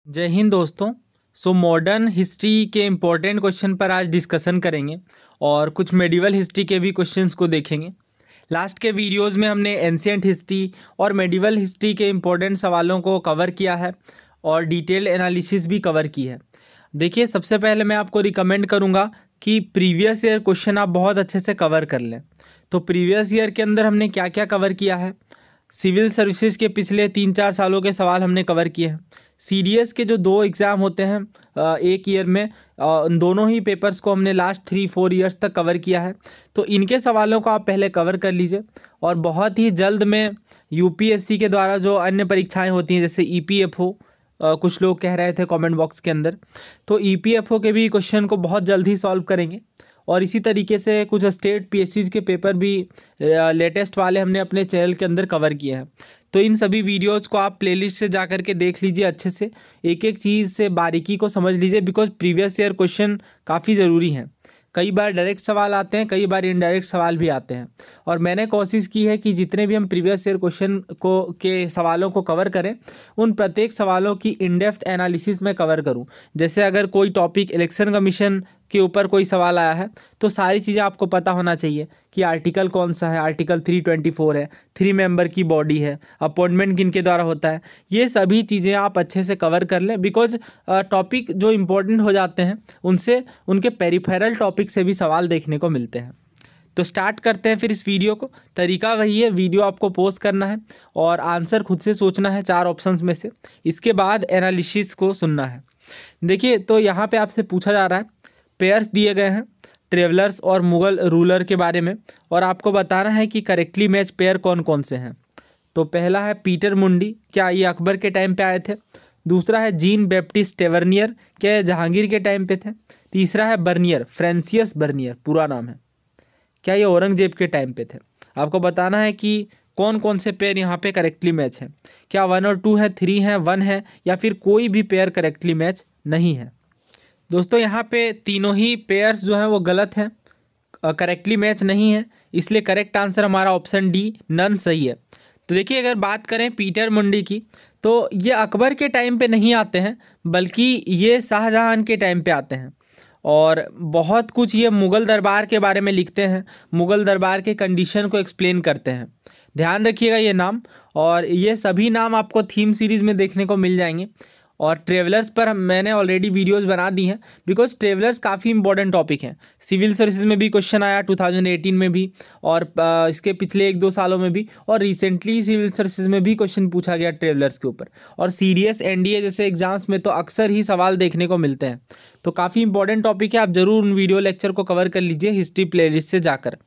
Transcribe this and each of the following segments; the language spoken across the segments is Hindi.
जय हिंद दोस्तों। मॉडर्न हिस्ट्री के इम्पोर्टेंट क्वेश्चन पर आज डिस्कशन करेंगे और कुछ मेडिवल हिस्ट्री के भी क्वेश्चंस को देखेंगे। लास्ट के वीडियोस में हमने एंशिएंट हिस्ट्री और मेडिवल हिस्ट्री के इम्पोर्टेंट सवालों को कवर किया है और डिटेल एनालिसिस भी कवर की है। देखिए, सबसे पहले मैं आपको रिकमेंड करूँगा कि प्रीवियस ईयर क्वेश्चन आप बहुत अच्छे से कवर कर लें। तो प्रीवियस ईयर के अंदर हमने क्या क्या कवर किया है। सिविल सर्विसेज के पिछले 3-4 सालों के सवाल हमने कवर किए हैं। सीडीएस के जो 2 एग्ज़ाम होते हैं एक ईयर में, उन दोनों ही पेपर्स को हमने लास्ट 3-4 ईयर्स तक कवर किया है। तो इनके सवालों को आप पहले कवर कर लीजिए और बहुत ही जल्द में यूपीएससी के द्वारा जो अन्य परीक्षाएं होती हैं जैसे ईपीएफओ, कुछ लोग कह रहे थे कमेंट बॉक्स के अंदर, तो ईपीएफओ के भी क्वेश्चन को बहुत जल्द ही सॉल्व करेंगे। और इसी तरीके से कुछ स्टेट पीएससीज के पेपर भी लेटेस्ट वाले हमने अपने चैनल के अंदर कवर किए हैं। तो इन सभी वीडियोस को आप प्लेलिस्ट से जा कर के देख लीजिए, अच्छे से एक एक चीज़ से बारीकी को समझ लीजिए, बिकॉज प्रीवियस ईयर क्वेश्चन काफ़ी ज़रूरी हैं। कई बार डायरेक्ट सवाल आते हैं, कई बार इनडायरेक्ट सवाल भी आते हैं और मैंने कोशिश की है कि जितने भी हम प्रीवियस ईयर क्वेश्चन को के सवालों को कवर करें, उन प्रत्येक सवालों की इन डेप्थ एनालिसिस में कवर करूं। जैसे अगर कोई टॉपिक इलेक्शन कमीशन के ऊपर कोई सवाल आया है तो सारी चीज़ें आपको पता होना चाहिए कि आर्टिकल कौन सा है, आर्टिकल 324 है, 3 मेंबर की बॉडी है, अपॉइंटमेंट किन के द्वारा होता है, ये सभी चीज़ें आप अच्छे से कवर कर लें। बिकॉज टॉपिक जो इम्पोर्टेंट हो जाते हैं उनसे उनके पेरिफेरल टॉपिक से भी सवाल देखने को मिलते हैं। तो स्टार्ट करते हैं फिर इस वीडियो को। तरीका वही है, वीडियो आपको पोस्ट करना है और आंसर खुद से सोचना है 4 ऑप्शंस में से, इसके बाद एनालिसिस को सुनना है। देखिए, तो यहाँ पे आपसे पूछा जा रहा है, पेयर्स दिए गए हैं ट्रेवलर्स और मुगल रूलर के बारे में और आपको बताना है कि करेक्टली मैच पेयर कौन कौन से हैं। तो पहला है पीटर मुंडी, क्या ये अकबर के टाइम पे आए थे। दूसरा है जीन बैप्टिस्ट टेवर्नियर, क्या ये जहांगीर के टाइम पे थे। तीसरा है बर्नियर, फ्रांसिस बर्नियर पूरा नाम है, क्या ये औरंगजेब के टाइम पे थे। आपको बताना है कि कौन कौन से पेयर यहाँ पे करेक्टली मैच हैं, क्या 1 और 2 है, 3 है, 1 है, या फिर कोई भी पेयर करेक्टली मैच नहीं है। दोस्तों, यहाँ पे तीनों ही पेयर्स जो हैं वो गलत हैं, करेक्टली मैच नहीं है, इसलिए करेक्ट आंसर हमारा ऑप्शन डी, नन सही है। तो देखिए, अगर बात करें पीटर मुंडी की, तो ये अकबर के टाइम पे नहीं आते हैं, बल्कि ये शाहजहां के टाइम पे आते हैं और बहुत कुछ ये मुग़ल दरबार के बारे में लिखते हैं, मुग़ल दरबार के कंडीशन को एक्सप्लेन करते हैं। ध्यान रखिएगा ये नाम, और ये सभी नाम आपको थीम सीरीज़ में देखने को मिल जाएंगे। और ट्रेवलर्स पर मैंने ऑलरेडी वीडियोस बना दी हैं, बिकॉज ट्रेवलर्स काफ़ी इंपॉर्टेंट टॉपिक हैं। सिविल सर्विसेज में भी क्वेश्चन आया 2018 में भी, और इसके पिछले 1-2 सालों में भी, और रिसेंटली सिविल सर्विसेज में भी क्वेश्चन पूछा गया ट्रेवलर्स के ऊपर। और सीडीएस एनडीए जैसे एग्जाम्स में तो अक्सर ही सवाल देखने को मिलते हैं। तो काफ़ी इंपॉर्टेंट टॉपिक है, आप ज़रूर उन वीडियो लेक्चर को कवर कर लीजिए हिस्ट्री प्लेलिस्ट से जाकर।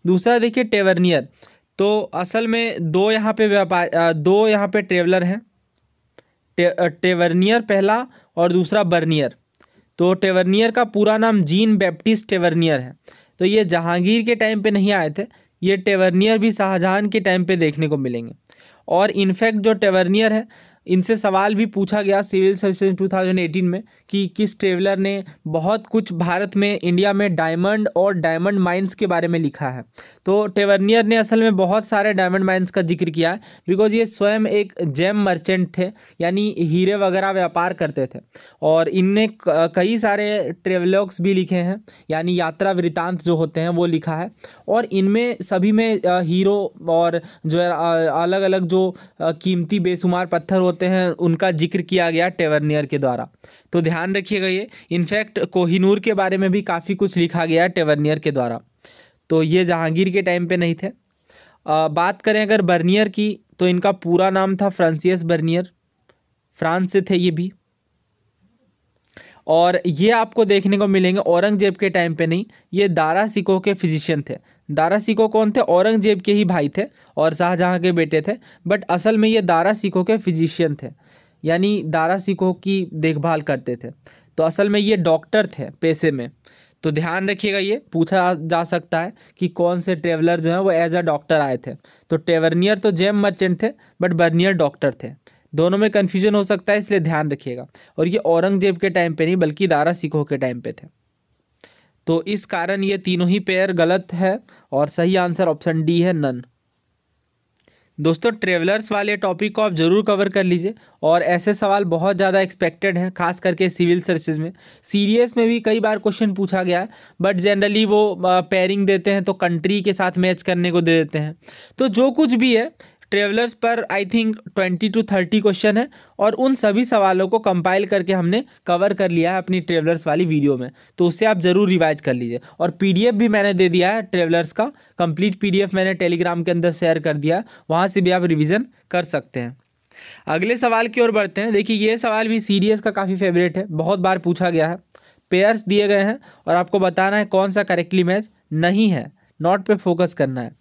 दूसरा देखिए टेवर्नियर, तो असल में 2 यहाँ पे ट्रेवलर हैं, टेवर्नियर पहला और दूसरा बर्नियर। तो टेवर्नियर का पूरा नाम जीन बैप्टिस्ट टेवर्नियर है। तो ये जहांगीर के टाइम पे नहीं आए थे, ये टेवर्नियर भी शाहजहां के टाइम पे देखने को मिलेंगे। और इनफैक्ट जो टेवर्नियर है, इनसे सवाल भी पूछा गया सिविल सर्विसेज 2018 में कि किस ट्रेवलर ने बहुत कुछ भारत में, इंडिया में डायमंड और डायमंड माइंस के बारे में लिखा है। तो टेवर्नियर ने असल में बहुत सारे डायमंड माइंस का जिक्र किया है, बिकॉज ये स्वयं एक जेम मर्चेंट थे, यानी हीरे वगैरह व्यापार करते थे। और इनने कई सारे ट्रेवलॉग्स भी लिखे हैं, यानी यात्रा वृतांत जो होते हैं वो लिखा है। और इनमें सभी में हीरो और जो अलग अलग जो कीमती बेशुमार पत्थर होते हैं उनका जिक्र किया गया टेवर्नियर के द्वारा। तो ध्यान रखिएगा ये। इनफैक्ट कोहिनूर के बारे में भी काफ़ी कुछ लिखा गया टेवर्नियर के द्वारा। तो ये जहांगीर के टाइम पे नहीं थे। बात करें अगर बर्नियर की, तो इनका पूरा नाम था फ्रांसिस बर्नियर, फ्रांस से थे ये भी। और ये आपको देखने को मिलेंगे औरंगजेब के टाइम पे नहीं, ये दारा सिकोह के फिजिशियन थे। दारा सिकोह कौन थे? औरंगजेब के ही भाई थे और शाहजहां के बेटे थे, बट असल में ये दारा सिकोह के फिजिशियन थे, यानी दारा सिकोह की देखभाल करते थे। तो असल में ये डॉक्टर थे पेशे में। तो ध्यान रखिएगा, ये पूछा जा सकता है कि कौन से ट्रेवलर जो हैं वो एज अ डॉक्टर आए थे। तो टेवर्नियर तो जेम मर्चेंट थे, बट बर्नियर डॉक्टर थे। दोनों में कन्फ्यूजन हो सकता है, इसलिए ध्यान रखिएगा। और ये औरंगजेब के टाइम पे नहीं, बल्कि दारा सिकोह के टाइम पे थे। तो इस कारण ये तीनों ही पेयर गलत है और सही आंसर ऑप्शन डी है, नन। दोस्तों ट्रेवलर्स वाले टॉपिक को आप ज़रूर कवर कर लीजिए और ऐसे सवाल बहुत ज़्यादा एक्सपेक्टेड हैं, खास करके सिविल सर्विसेज में। सीडीएस में भी कई बार क्वेश्चन पूछा गया है, बट जनरली वो पेयरिंग देते हैं तो कंट्री के साथ मैच करने को दे देते हैं। तो जो कुछ भी है ट्रेवलर्स पर आई थिंक 20 to 30 क्वेश्चन है और उन सभी सवालों को कंपाइल करके हमने कवर कर लिया है अपनी ट्रेवलर्स वाली वीडियो में, तो उससे आप ज़रूर रिवाइज कर लीजिए। और पीडीएफ भी मैंने दे दिया है ट्रेवलर्स का, कंप्लीट पीडीएफ मैंने टेलीग्राम के अंदर शेयर कर दिया, वहाँ से भी आप रिविज़न कर सकते हैं। अगले सवाल की ओर बढ़ते हैं। देखिए ये सवाल भी सीडीएस का काफ़ी फेवरेट है, बहुत बार पूछा गया है। पेयर्स दिए गए हैं और आपको बताना है कौन सा करेक्टली मैच नहीं है, नॉट पे फोकस करना है।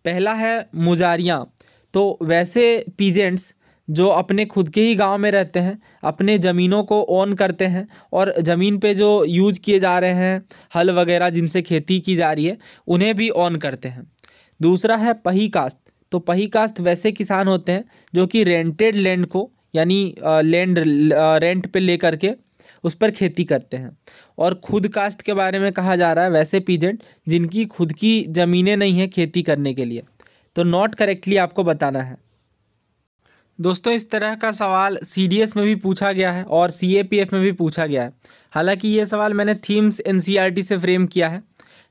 पहला है मुजारियाँ। तो वैसे पीजेंट्स जो अपने खुद के ही गांव में रहते हैं, अपने ज़मीनों को ओन करते हैं और ज़मीन पे जो यूज किए जा रहे हैं हल वगैरह जिनसे खेती की जा रही है उन्हें भी ओन करते हैं। दूसरा है पही कास्ट। तो पही कास्ट वैसे किसान होते हैं जो कि रेंटेड लैंड को यानी लैंड रेंट पे ले करके उस पर खेती करते हैं। और खुद कास्ट के बारे में कहा जा रहा है वैसे पीजेंट जिनकी खुद की ज़मीनें नहीं हैं खेती करने के लिए। तो नॉट करेक्टली आपको बताना है। दोस्तों इस तरह का सवाल सीडीएस में भी पूछा गया है और सीएपीएफ में भी पूछा गया है। हालांकि ये सवाल मैंने थीम्स एनसीईआरटी से फ्रेम किया है।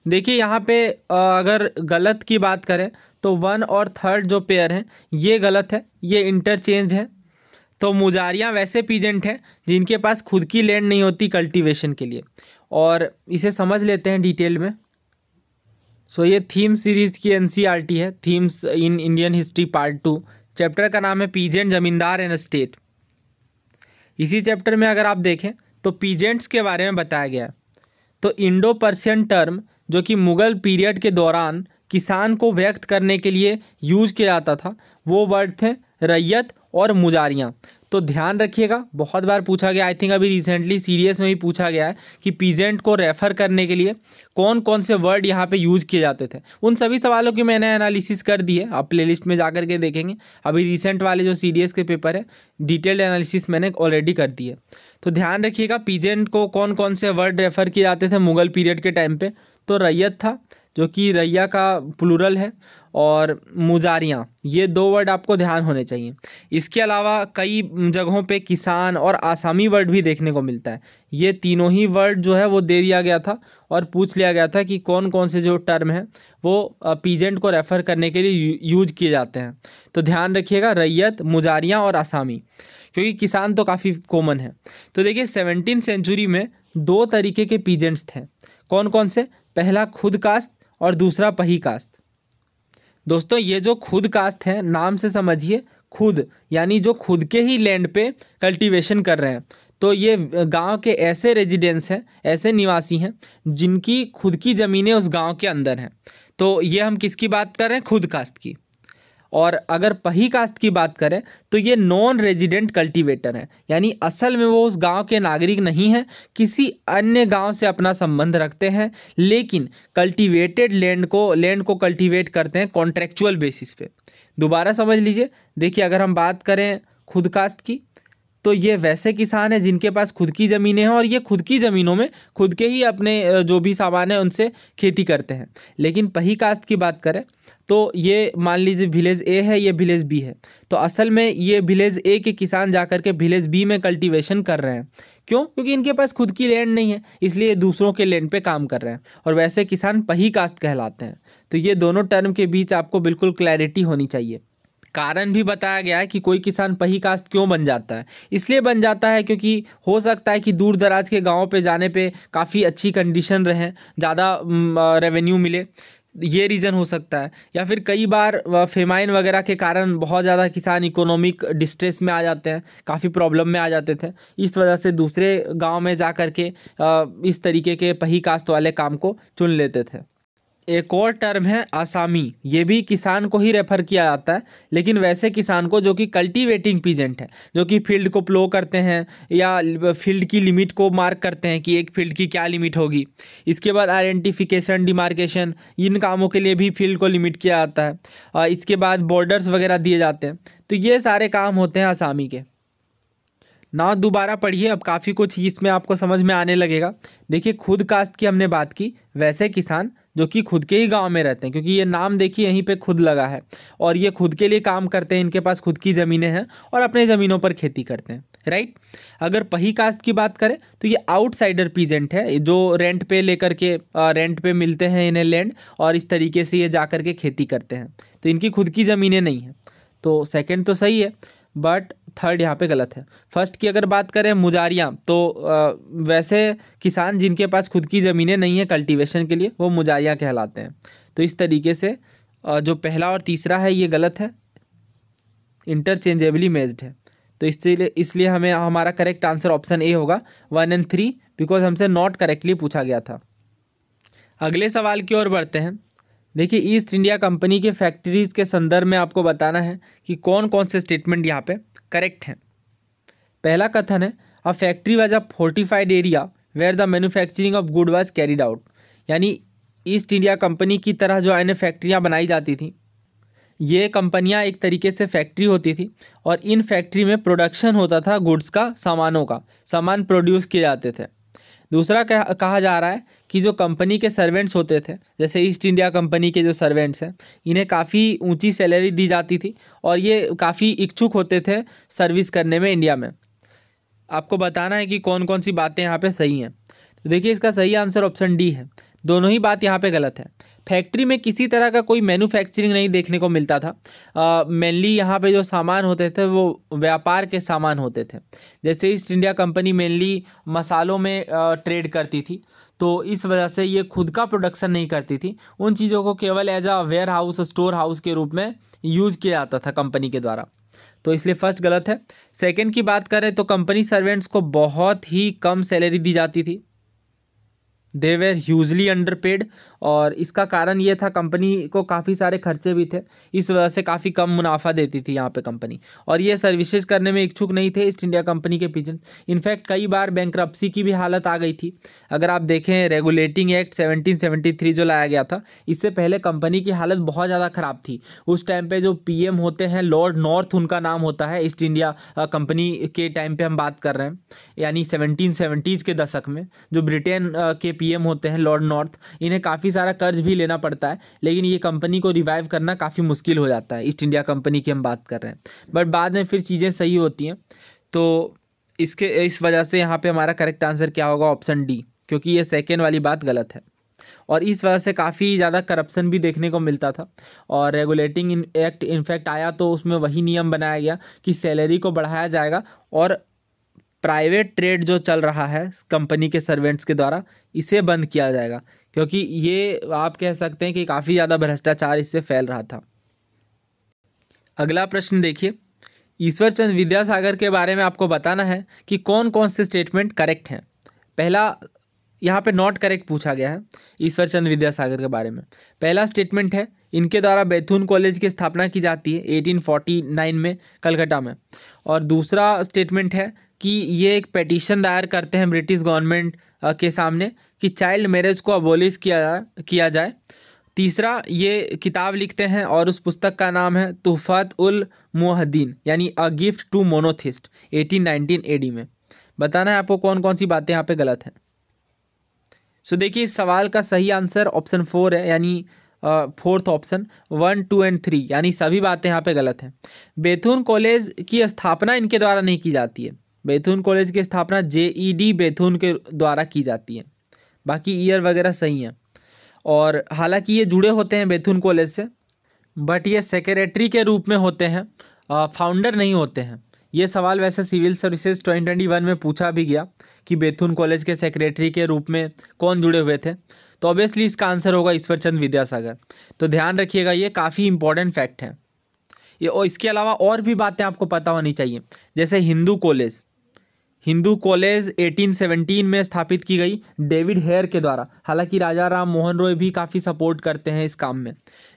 देखिए यहाँ पे अगर गलत की बात करें तो 1 और 3 जो पेयर हैं ये गलत है, ये इंटरचेंज है। तो मुजारियाँ वैसे पीजेंट हैं जिनके पास खुद की लैंड नहीं होती कल्टीवेशन के लिए, और इसे समझ लेते हैं डिटेल में। सो ये थीम सीरीज़ की एनसीईआरटी है, themes in Indian history part 2। Chapter का नाम है पीजेंट जमींदार एंड स्टेट। इसी चैप्टर में अगर आप देखें तो पीजेंट्स के बारे में बताया गया है। तो इंडो पर्शियन टर्म जो कि मुग़ल पीरियड के दौरान किसान को व्यक्त करने के लिए यूज किया जाता था, वो वर्ड थे रैयत और मुजारियाँ। तो ध्यान रखिएगा, बहुत बार पूछा गया, आई थिंक अभी रिसेंटली सीडीएस में भी पूछा गया है कि पीजेंट को रेफ़र करने के लिए कौन कौन से वर्ड यहाँ पे यूज़ किए जाते थे। उन सभी सवालों की मैंने एनालिसिस कर दी है, आप प्लेलिस्ट में जा कर के देखेंगे। अभी रिसेंट वाले जो सीडीएस के पेपर है डिटेल्ड एनालिसिस मैंने ऑलरेडी कर दी है। तो ध्यान रखिएगा पीजेंट को कौन कौन से वर्ड रेफ़र किए जाते थे मुग़ल पीरियड के टाइम पर। तो रैयत था जो कि रैया का प्लूरल है, और मुजारियाँ, ये 2 वर्ड आपको ध्यान होने चाहिए। इसके अलावा कई जगहों पे किसान और आसामी वर्ड भी देखने को मिलता है। ये तीनों ही वर्ड जो है वो दे दिया गया था और पूछ लिया गया था कि कौन कौन से जो टर्म हैं वो पीजेंट को रेफ़र करने के लिए यूज किए जाते हैं। तो ध्यान रखिएगा रैयत, मुजारियाँ और आसामी, क्योंकि किसान तो काफ़ी कॉमन है। तो देखिए 17वीं सेंचुरी में 2 तरीके के पीजेंट्स थे। कौन कौन से? पहला खुद कास्ट और दूसरा पही कास्ट। दोस्तों ये जो खुद कास्ट है, नाम से समझिए खुद, यानी जो खुद के ही लैंड पे कल्टीवेशन कर रहे हैं। तो ये गांव के ऐसे रेजिडेंट्स हैं, ऐसे निवासी हैं जिनकी खुद की ज़मीनें उस गांव के अंदर हैं। तो ये हम किसकी बात कर रहे हैं? खुद कास्ट की। और अगर पही कास्ट की बात करें तो ये नॉन रेजिडेंट कल्टीवेटर हैं, यानी असल में वो उस गांव के नागरिक नहीं हैं, किसी अन्य गांव से अपना संबंध रखते हैं, लेकिन कल्टीवेटेड लैंड को कल्टीवेट करते हैं कॉन्ट्रेक्चुअल बेसिस पे। दोबारा समझ लीजिए, देखिए अगर हम बात करें खुद कास्ट की तो ये वैसे किसान हैं जिनके पास खुद की ज़मीनें हैं और ये खुद की ज़मीनों में खुद के ही अपने जो भी सामान है उनसे खेती करते हैं। लेकिन पही कास्ट की बात करें तो ये मान लीजिए विलेज ए है, ये विलेज बी है, तो असल में ये विलेज ए के किसान जाकर के विलेज बी में कल्टीवेशन कर रहे हैं। क्यों? क्योंकि इनके पास खुद की लैंड नहीं है, इसलिए दूसरों के लैंड पे काम कर रहे हैं, और वैसे किसान पही कास्ट कहलाते हैं। तो ये दोनों टर्म के बीच आपको बिल्कुल क्लैरिटी होनी चाहिए। कारण भी बताया गया है कि कोई किसान पही कास्ट क्यों बन जाता है। इसलिए बन जाता है क्योंकि हो सकता है कि दूर दराज के गाँव पे जाने पे काफ़ी अच्छी कंडीशन रहे, ज़्यादा रेवेन्यू मिले, ये रीज़न हो सकता है। या फिर कई बार फेमाइन वगैरह के कारण बहुत ज़्यादा किसान इकोनॉमिक डिस्ट्रेस में आ जाते हैं, काफ़ी प्रॉब्लम में आ जाते थे, इस वजह से दूसरे गांव में जा कर के इस तरीके के पही कास्ट वाले काम को चुन लेते थे। एक और टर्म है आसामी, ये भी किसान को ही रेफर किया जाता है, लेकिन वैसे किसान को जो कि कल्टीवेटिंग पीजेंट है, जो कि फील्ड को प्लो करते हैं या फील्ड की लिमिट को मार्क करते हैं कि एक फील्ड की क्या लिमिट होगी। इसके बाद आइडेंटिफिकेशन, डिमार्केशन, इन कामों के लिए भी फील्ड को लिमिट किया जाता है। इसके बाद बॉर्डर्स वगैरह दिए जाते हैं। तो ये सारे काम होते हैं आसामी के। ना दोबारा पढ़िए, अब काफ़ी कुछ इसमें आपको समझ में आने लगेगा। देखिए खुद कास्ट की हमने बात की, वैसे किसान जो कि खुद के ही गांव में रहते हैं, क्योंकि ये नाम देखिए यहीं पे खुद लगा है और ये खुद के लिए काम करते हैं, इनके पास खुद की ज़मीनें हैं और अपने ज़मीनों पर खेती करते हैं, राइट। अगर पही कास्ट की बात करें तो ये आउटसाइडर पीजेंट है, जो रेंट पे लेकर के रेंट पे मिलते हैं इन्हें लैंड और इस तरीके से ये जा कर के खेती करते हैं, तो इनकी खुद की ज़मीनें नहीं हैं। तो सेकंड तो सही है, बट थर्ड यहाँ पे गलत है। फर्स्ट की अगर बात करें मुजारियाँ, तो वैसे किसान जिनके पास खुद की ज़मीनें नहीं है कल्टीवेशन के लिए, वो मुजारियाँ कहलाते हैं। तो इस तरीके से जो पहला और तीसरा है ये गलत है, इंटरचेंजेबली मेज्ड है। तो इसलिए हमें हमारा करेक्ट आंसर ऑप्शन ए होगा 1 और 3, बिकॉज हमसे नॉट करेक्टली पूछा गया था। अगले सवाल की ओर बढ़ते हैं। देखिए, ईस्ट इंडिया कंपनी के फैक्ट्रीज के संदर्भ में आपको बताना है कि कौन कौन से स्टेटमेंट यहाँ पे करेक्ट हैं। पहला कथन है, a factory was a fortified area where the manufacturing of good was carried out. यानी ईस्ट इंडिया कंपनी की तरह जो अन्य फैक्ट्रियाँ बनाई जाती थी, ये कंपनियां एक तरीके से फैक्ट्री होती थी और इन फैक्ट्री में प्रोडक्शन होता था गुड्स का, सामानों का, सामान प्रोड्यूस किए जाते थे। दूसरा कहा जा रहा है कि जो कंपनी के सर्वेंट्स होते थे, जैसे ईस्ट इंडिया कंपनी के जो सर्वेंट्स हैं, इन्हें काफ़ी ऊंची सैलरी दी जाती थी और ये काफ़ी इच्छुक होते थे सर्विस करने में इंडिया में। आपको बताना है कि कौन कौन सी बातें यहाँ पे सही हैं। तो देखिए, इसका सही आंसर ऑप्शन डी है। दोनों ही बात यहाँ पे गलत है। फैक्ट्री में किसी तरह का कोई मैन्युफैक्चरिंग नहीं देखने को मिलता था। मेनली यहाँ पे जो सामान होते थे वो व्यापार के सामान होते थे। जैसे ईस्ट इंडिया कंपनी मेनली मसालों में ट्रेड करती थी, तो इस वजह से ये खुद का प्रोडक्शन नहीं करती थी। उन चीज़ों को केवल as a warehouse, storehouse के रूप में यूज़ किया जाता था कंपनी के द्वारा। तो इसलिए फर्स्ट गलत है। सेकेंड की बात करें तो कंपनी सर्वेंट्स को बहुत ही कम सैलरी दी जाती थी, दे वेर ह्यूजली अंडरपेड, और इसका कारण ये था कंपनी को काफ़ी सारे खर्चे भी थे, इस वजह से काफ़ी कम मुनाफा देती थी यहाँ पे कंपनी, और ये सर्विसेज करने में इच्छुक नहीं थे ईस्ट इंडिया कंपनी के पीछे। इनफैक्ट कई बार बैंक्रप्सी की भी हालत आ गई थी। अगर आप देखें रेगुलेटिंग एक्ट 1773 जो लाया गया था, इससे पहले कंपनी की हालत बहुत ज़्यादा ख़राब थी। उस टाइम पे जो पीएम होते हैं, लॉर्ड नॉर्थ उनका नाम होता है, ईस्ट इंडिया कंपनी के टाइम पे हम बात कर रहे हैं, यानी 1770s के दशक में जो ब्रिटेन के पीएम होते हैं लॉर्ड नॉर्थ, इन्हें काफ़ी सारा कर्ज भी लेना पड़ता है, लेकिन ये कंपनी को रिवाइव करना काफ़ी मुश्किल हो जाता है। ईस्ट इंडिया कंपनी की हम बात कर रहे हैं, बट बाद में फिर चीज़ें सही होती हैं। तो इस वजह से यहाँ पे हमारा करेक्ट आंसर क्या होगा, ऑप्शन डी, क्योंकि ये सेकेंड वाली बात गलत है। और इस वजह से काफ़ी ज़्यादा करप्शन भी देखने को मिलता था, और रेगुलेटिंग एक्ट इनफैक्ट आया तो उसमें वही नियम बनाया गया कि सैलरी को बढ़ाया जाएगा और प्राइवेट ट्रेड जो चल रहा है कंपनी के सर्वेंट्स के द्वारा, इसे बंद किया जाएगा, क्योंकि ये आप कह सकते हैं कि काफ़ी ज़्यादा भ्रष्टाचार इससे फैल रहा था। अगला प्रश्न देखिए, ईश्वर चंद्र विद्यासागर के बारे में आपको बताना है कि कौन कौन से स्टेटमेंट करेक्ट हैं। पहला, यहाँ पे नॉट करेक्ट पूछा गया है ईश्वर चंद्र विद्यासागर के बारे में। पहला स्टेटमेंट है, इनके द्वारा बैथून कॉलेज की स्थापना की जाती है 1849 में कलकत्ता में। और दूसरा स्टेटमेंट है कि ये एक पेटिशन दायर करते हैं ब्रिटिश गवर्नमेंट के सामने कि चाइल्ड मैरिज को अबोलिश किया जाए। तीसरा, ये किताब लिखते हैं और उस पुस्तक का नाम है तुहफत उल मुवहद्दीन, यानी a gift to monotheist, 1819 AD में। बताना है आपको कौन कौन सी बातें यहाँ पे गलत हैं। सो देखिए, इस सवाल का सही आंसर ऑप्शन 4 है, यानी फोर्थ ऑप्शन 1, 2 और 3, यानी सभी बातें यहाँ पे गलत हैं। बैथून कॉलेज की स्थापना इनके द्वारा नहीं की जाती है। बैथून कॉलेज की स्थापना JED बैथून के द्वारा की जाती है। बाकी ईयर वगैरह सही हैं, और हालांकि ये जुड़े होते हैं बैथून कॉलेज से, बट ये सेक्रेटरी के रूप में होते हैं, फाउंडर नहीं होते हैं। ये सवाल वैसे सिविल सर्विसेज 2021 में पूछा भी गया कि बैथून कॉलेज के सेक्रेटरी के रूप में कौन जुड़े हुए थे, तो ऑब्वियसली इसका आंसर होगा ईश्वर चंद्र विद्यासागर। तो ध्यान रखिएगा, ये काफ़ी इंपॉर्टेंट फैक्ट है ये। और इसके अलावा और भी बातें आपको पता होनी चाहिए, जैसे हिंदू कॉलेज 1817 में स्थापित की गई डेविड हेयर के द्वारा। हालांकि राजा राम मोहन रॉय भी काफ़ी सपोर्ट करते हैं इस काम में।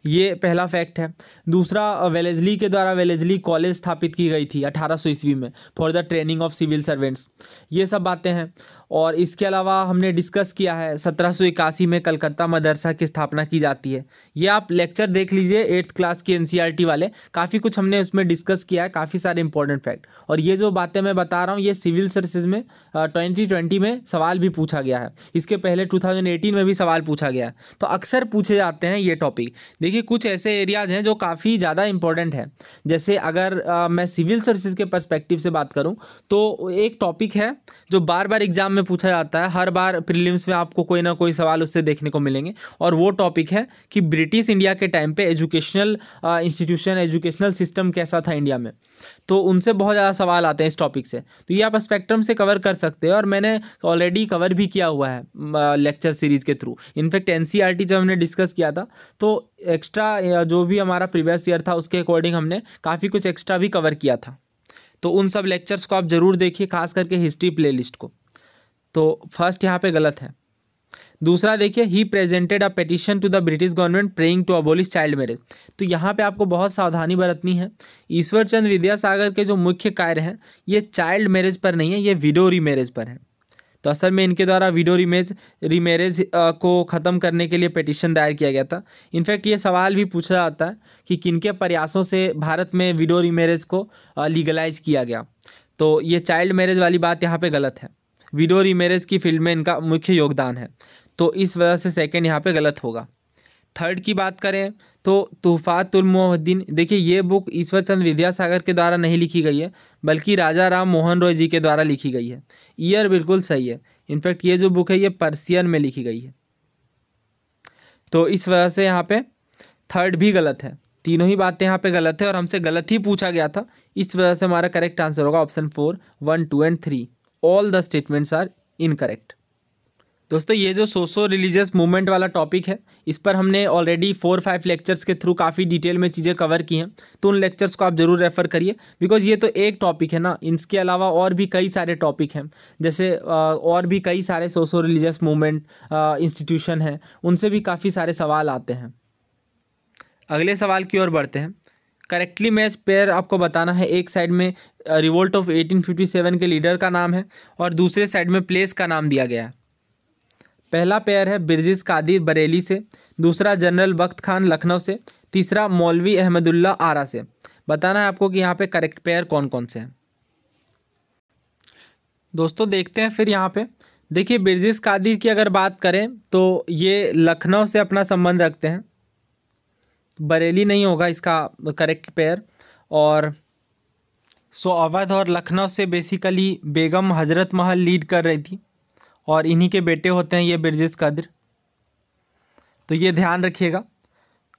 ये पहला फैक्ट है। दूसरा, वेलेस्ली के द्वारा वेलेस्ली कॉलेज स्थापित की गई थी 1800 ईस्वी में for the training of civil servants. ये सब बातें हैं। और इसके अलावा हमने डिस्कस किया है 1781 में कलकत्ता मदरसा की स्थापना की जाती है। ये आप लेक्चर देख लीजिए 8th क्लास के NCERT वाले, काफ़ी कुछ हमने उसमें डिस्कस किया है, काफ़ी सारे इंपॉर्टेंट फैक्ट। और ये जो बातें मैं बता रहा हूँ ये सिविल सर्विसेज में 2020 में सवाल भी पूछा गया है। इसके पहले 2018 में भी सवाल पूछा गया है, तो अक्सर पूछे जाते हैं ये टॉपिक। देखिए कुछ ऐसे एरियाज़ हैं जो काफ़ी ज़्यादा इंपॉर्टेंट है। जैसे अगर मैं सिविल सर्विसेज के पर्सपेक्टिव से बात करूँ तो एक टॉपिक है जो बार बार एग्जाम में पूछा जाता है, हर बार प्रीलिम्स में आपको कोई ना कोई सवाल उससे देखने को मिलेंगे। और वो टॉपिक है कि ब्रिटिश इंडिया के टाइम पे एजुकेशनल इंस्टीट्यूशन, एजुकेशनल सिस्टम कैसा था इंडिया में। तो उनसे बहुत ज़्यादा सवाल आते हैं इस टॉपिक से, तो ये आप स्पेक्ट्रम से कवर कर सकते हैं। और मैंने ऑलरेडी कवर भी किया हुआ है लेक्चर सीरीज़ के थ्रू। इनफैक्ट NCERT जब हमने डिस्कस किया था तो एक्स्ट्रा जो भी हमारा प्रीवियस ईयर था उसके अकॉर्डिंग हमने काफ़ी कुछ एक्स्ट्रा भी कवर किया था। तो उन सब लेक्चर्स को आप ज़रूर देखिए, खास करके हिस्ट्री प्लेलिस्ट को। तो फर्स्ट यहाँ पे गलत है। दूसरा देखिए, he presented a petition to the British government praying to abolish child marriage. तो यहाँ पे आपको बहुत सावधानी बरतनी है। ईश्वर चंद्र विद्यासागर के जो मुख्य कार्य हैं ये चाइल्ड मैरिज पर नहीं है, ये विडो रीमैरिज पर है। तो असल में इनके द्वारा विडो रीमैरिज को ख़त्म करने के लिए पिटीशन दायर किया गया था। इनफैक्ट ये सवाल भी पूछा जाता है कि किनके प्रयासों से भारत में विडो रीमैरिज को लीगलाइज किया गया। तो ये चाइल्ड मैरिज वाली बात यहाँ पे गलत है। विडो रीमैरिज की फील्ड में इनका मुख्य योगदान है, तो इस वजह से सेकंड यहाँ पे गलत होगा। थर्ड की बात करें तो तुहफातुल मुवद्दिन, देखिए ये बुक ईश्वर चंद्र विद्यासागर के द्वारा नहीं लिखी गई है बल्कि राजा राम मोहन रॉय जी के द्वारा लिखी गई है। ईयर बिल्कुल सही है। इनफैक्ट ये जो बुक है ये पर्सियन में लिखी गई है, तो इस वजह से यहाँ पे थर्ड भी गलत है। तीनों ही बातें यहाँ पे गलत है और हमसे गलत ही पूछा गया था, इस वजह से हमारा करेक्ट आंसर होगा option 4, 1, 2 and 3। All the statements are incorrect. दोस्तों ये जो सोशो रिलीजियस मूवमेंट वाला टॉपिक है इस पर हमने ऑलरेडी 4-5 लेक्चर्स के थ्रू काफ़ी डिटेल में चीज़ें कवर की हैं, तो उन लेक्चर्स को आप ज़रूर रेफ़र करिए। बिकॉज ये तो एक टॉपिक है ना, इसके अलावा और भी कई सारे टॉपिक हैं। जैसे और भी कई सारे सोशो रिलीजियस मूवमेंट इंस्टीट्यूशन हैं, उनसे भी काफ़ी सारे सवाल आते हैं। अगले सवाल की ओर बढ़ते हैं। करेक्टली मैच पेयर आपको बताना है। एक साइड में रिवोल्ट ऑफ 1857 के लीडर का नाम है और दूसरे साइड में प्लेस का नाम दिया गया है। पहला पेयर है बिरजिस कादिर बरेली से, दूसरा जनरल बख्त खान लखनऊ से, तीसरा मौलवी अहमदुल्ला आरा से। बताना है आपको कि यहाँ पे करेक्ट पेयर कौन कौन से हैं। दोस्तों देखते हैं फिर यहाँ पे। देखिए बिरजिस कादिर की अगर बात करें तो ये लखनऊ से अपना संबंध रखते हैं, बरेली नहीं होगा इसका करेक्ट पेयर। और अवध और लखनऊ से बेसिकली बेगम हजरत महल लीड कर रही थी और इन्हीं के बेटे होते हैं ये बिरजिस कादिर, तो ये ध्यान रखिएगा।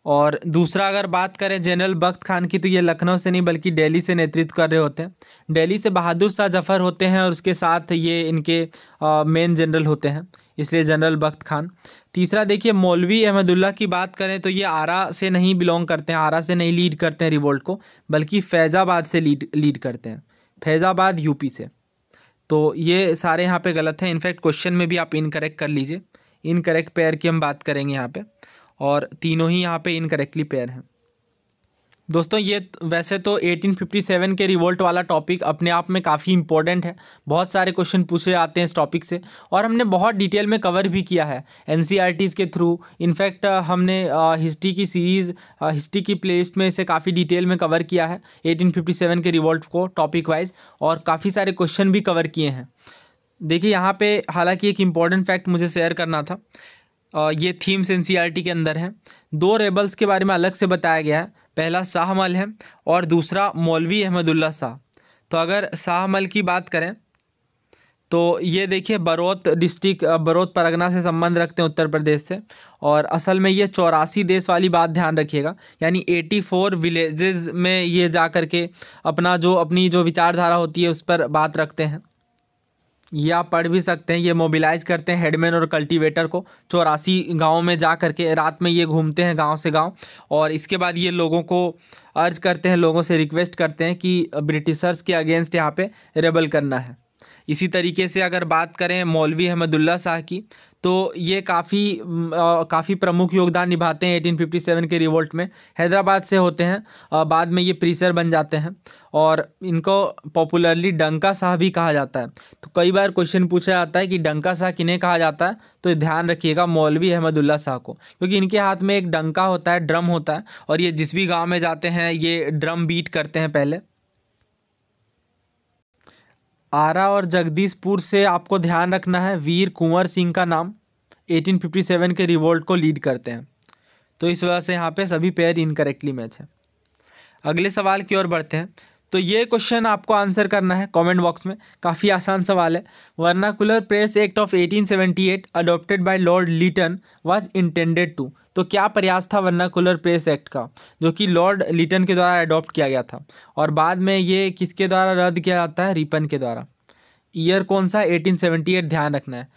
और दूसरा अगर बात करें जनरल बख्त खान की, तो ये लखनऊ से नहीं बल्कि दिल्ली से नेतृत्व कर रहे होते हैं। दिल्ली से बहादुर शाह जफ़र होते हैं और उसके साथ ये इनके मेन जनरल होते हैं, इसलिए जनरल बख्त खान। तीसरा देखिए मौलवी अहमदुल्ला की बात करें तो ये आरा से नहीं बिलोंग करते हैं, आरा से नहीं लीड करते हैं रिवोल्ट को, बल्कि फैज़ाबाद से लीड करते हैं, फैज़ाबाद यूपी से। तो ये सारे यहाँ पे गलत हैं। इनफैक्ट क्वेश्चन में भी आप इनकरेक्ट कर लीजिए। इनकरेक्ट पेयर की हम बात करेंगे यहाँ पे, और तीनों ही यहाँ पे इनकरेक्टली पेयर हैं। दोस्तों ये वैसे तो 1857 के रिवोल्ट वाला टॉपिक अपने आप में काफ़ी इंपॉर्टेंट है, बहुत सारे क्वेश्चन पूछे आते हैं इस टॉपिक से और हमने बहुत डिटेल में कवर भी किया है NCERTs के थ्रू। इनफैक्ट हमने हिस्ट्री की सीरीज़, हिस्ट्री की प्लेलिस्ट में इसे काफ़ी डिटेल में कवर किया है 1857 के रिवोल्ट को टॉपिक वाइज, और काफ़ी सारे क्वेश्चन भी कवर किए हैं। देखिए यहाँ पे हालांकि एक इम्पॉर्टेंट फैक्ट मुझे शेयर करना था, ये थीम्स NCERT के अंदर है। 2 रेबल्स के बारे में अलग से बताया गया है, पहला शाहमल है और दूसरा मौलवी अहमदुल्ला शाह। तो अगर शाहमल की बात करें तो ये देखिए बरोत डिस्ट्रिक्ट, बरोत परगना से संबंध रखते हैं उत्तर प्रदेश से, और असल में ये 84 देश वाली बात ध्यान रखिएगा, यानी 84 विलेजेस में ये जा कर के अपनी जो विचारधारा होती है उस पर बात रखते हैं। ये आप पढ़ भी सकते हैं। ये मोबिलाइज करते हैं हेडमैन और कल्टीवेटर को 84 गाँव में जा करके, रात में ये घूमते हैं गांव से गांव, और इसके बाद ये लोगों को अर्ज करते हैं, लोगों से रिक्वेस्ट करते हैं कि ब्रिटिशर्स के अगेंस्ट यहाँ पे रेबल करना है। इसी तरीके से अगर बात करें मौलवी अहमदुल्ला शाह की, तो ये काफ़ी प्रमुख योगदान निभाते हैं 1857 के रिवोल्ट में। हैदराबाद से होते हैं, बाद में ये प्रीसर बन जाते हैं और इनको पॉपुलरली डंका शाह भी कहा जाता है। तो कई बार क्वेश्चन पूछा जाता है कि डंका शाह किन्हें कहा जाता है, तो ध्यान रखिएगा मौलवी अहमदुल्ला शाह को, क्योंकि इनके हाथ में एक डंका होता है, ड्रम होता है, और ये जिस भी गाँव में जाते हैं ये ड्रम बीट करते हैं पहले। आरा और जगदीशपुर से आपको ध्यान रखना है वीर कुंवर सिंह का नाम 1857 के रिवोल्ट को लीड करते हैं, तो इस वजह से यहाँ पे सभी पेयर इनकरेक्टली मैच है। अगले सवाल की ओर बढ़ते हैं। तो ये क्वेश्चन आपको आंसर करना है कमेंट बॉक्स में, काफ़ी आसान सवाल है। Vernacular press act of 1878 adopted by Lord Lytton was intended to, तो क्या प्रयास था वर्नाकुलर प्रेस एक्ट का जो कि लॉर्ड लीटन के द्वारा अडॉप्ट किया गया था, और बाद में ये किसके द्वारा रद्द किया जाता है, रिपन के द्वारा। ईयर कौन सा, 1878 ध्यान रखना है।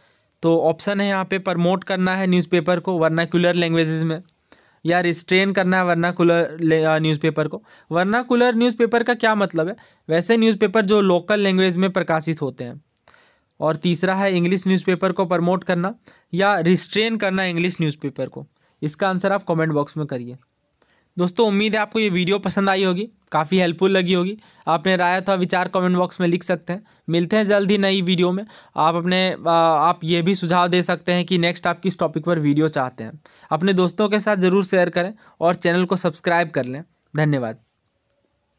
तो ऑप्शन है यहाँ पे प्रमोट करना है न्यूज़पेपर को वर्नाकुलर लैंग्वेजेस में, या रिस्ट्रेन करना है वर्नाकुलर न्यूज़पेपर को। वर्नाकुलर न्यूज़पेपर का क्या मतलब है, वैसे न्यूज़पेपर जो लोकल लैंग्वेज में प्रकाशित होते हैं। और तीसरा है इंग्लिश न्यूज़पेपर को प्रमोट करना या रिस्ट्रेन करना इंग्लिश न्यूज़पेपर को। इसका आंसर आप कमेंट बॉक्स में करिए। दोस्तों उम्मीद है आपको ये वीडियो पसंद आई होगी, काफ़ी हेल्पफुल लगी होगी। आपने राय अथवा विचार कमेंट बॉक्स में लिख सकते हैं। मिलते हैं जल्द ही नई वीडियो में। आप ये भी सुझाव दे सकते हैं कि नेक्स्ट आप किस टॉपिक पर वीडियो चाहते हैं। अपने दोस्तों के साथ ज़रूर शेयर करें और चैनल को सब्सक्राइब कर लें। धन्यवाद।